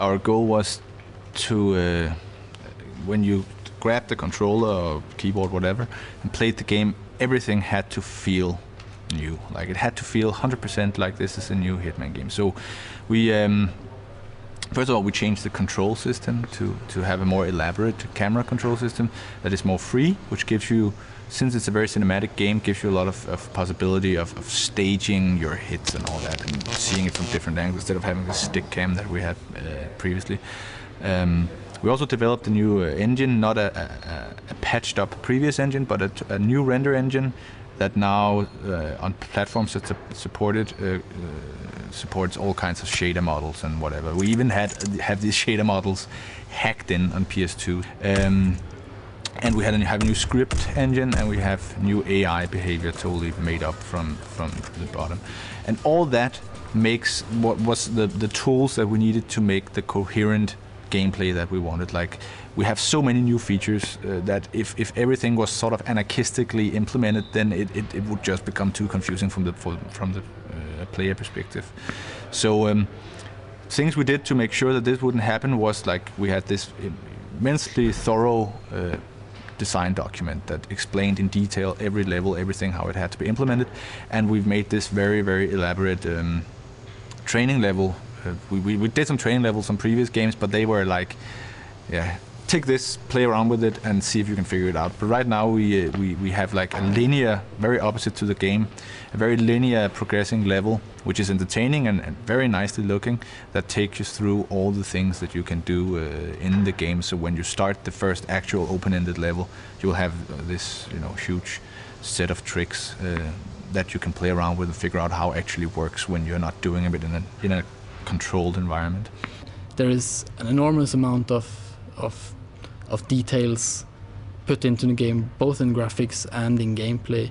Our goal was to, when you grab the controller or keyboard, whatever, and played the game, everything had to feel new. Like it had to feel 100% like this is a new Hitman game. So we, first of all, we changed the control system to have a more elaborate camera control system that is more free, which gives you, since it's a very cinematic game, gives you a lot of possibility of staging your hits and all that, and seeing it from different angles instead of having the stick cam that we had previously. We also developed a new engine, not a patched up previous engine, but a new render engine that now on platforms that supported supports all kinds of shader models and whatever. We even have these shader models hacked in on PS2. And we have a new script engine, and we have new AI behavior totally made up from the bottom. And all that makes what was the tools that we needed to make the coherent gameplay that we wanted. Like, we have so many new features that if everything was sort of anarchistically implemented, then it would just become too confusing from the player perspective. So things we did to make sure that this wouldn't happen was, like, we had this immensely thorough design document that explained in detail every level, everything, how it had to be implemented, and we've made this very, very elaborate training level. We did some training levels on previous games, but they were like, yeah, take this, play around with it, and see if you can figure it out. But right now we have like a linear, very opposite to the game, a very linear progressing level, which is entertaining and very nicely looking, that takes you through all the things that you can do in the game. So when you start the first actual open-ended level, you'll have this, you know, huge set of tricks that you can play around with and figure out how it actually works when you're not doing it in a controlled environment. There is an enormous amount of details put into the game, both in graphics and in gameplay.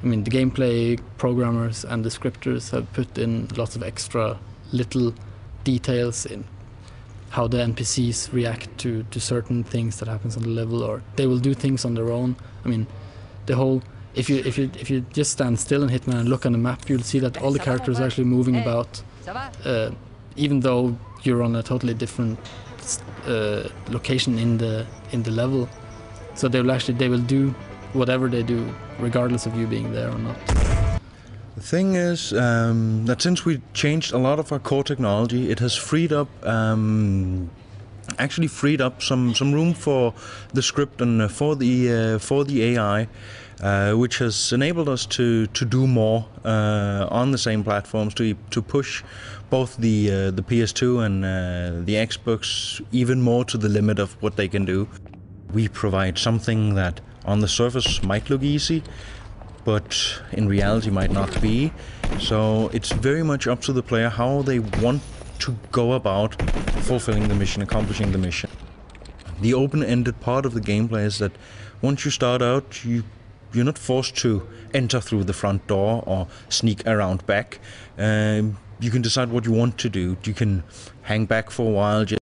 I mean, the gameplay programmers and the scripters have put in lots of extra little details in how the NPCs react to certain things that happens on the level, or they will do things on their own. I mean, the whole, if you just stand still in Hitman and look on the map, you'll see that all the characters are actually moving about, even though you're on a totally different location in the level. So they will do whatever they do, regardless of you being there or not. The thing is that since we changed a lot of our core technology, it has freed up, actually freed up some room for the script and for the AI, which has enabled us to do more on the same platforms, to push both the PS2 and the Xbox even more to the limit of what they can do. We provide something that on the surface might look easy, but in reality might not be. So it's very much up to the player how they want to go about fulfilling the mission, accomplishing the mission. The open-ended part of the gameplay is that once you start out, you're not forced to enter through the front door or sneak around back. You can decide what you want to do. You can hang back for a while, just